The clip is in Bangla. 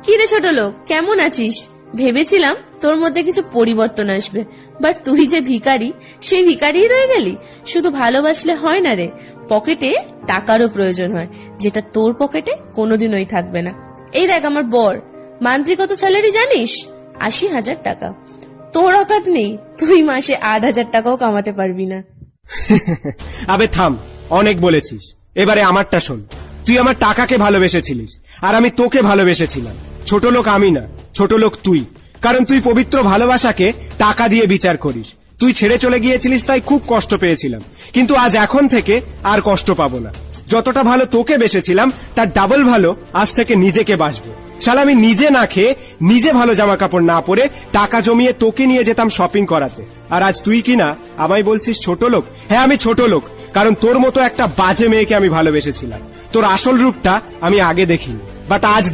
কি রে ছোট লোক, কেমন আছিস? ভেবেছিলাম তোর মধ্যে কিছু পরিবর্তন আসবে, বাট তুই যে ভিখারি, সেই ভিখারিই রয়ে গেলি। শুধু ভালোবাসলে হয় না রে, পকেটে টাকারও প্রয়োজন হয়, যেটা তোর পকেটে কোনোদিনই থাকবে না। এই দেখ আমার বর, মান্থলি কত স্যালারি জানিস? 80,000 টাকা। তোর অকাত নেই, তুই মাসে 8,000 টাকাও কামাতে পারবি না। আবে থাম, অনেক বলেছিস, এবারে আমারটা শোন। তুই আমার টাকাকে ভালোবেসেছিলিস, আর আমি তোকে ভালোবেসেছিলাম। ছোট লোক আমি না, ছোট লোক তুই। কারণ তুই পবিত্র ভালোবাসাকে টাকা দিয়ে বিচার করিস। তুই ছেড়ে চলে গিয়েছিলিস, তাই খুব কষ্ট পেয়েছিলাম, কিন্তু আজ এখন থেকে আর কষ্ট পাবো না। যতটা ভালো তোকে বেসেছিলাম, তার ডাবল ভালো আজ থেকে নিজেকে বাসবো। শালা আমি নিজে না খেয়ে, নিজে ভালো জামা কাপড় না পরে টাকা জমিয়ে তোকে নিয়ে যেতাম শপিং করাতে, আর আজ তুই কিনা আমায় বলছিস ছোট লোক। হ্যাঁ, আমি ছোট লোক, কারণ তোর মতো একটা বাজে মেয়েকে আমি ভালোবেসেছিলাম। তোর আসল রূপটা আমি আগে দেখিনি, বাট আজ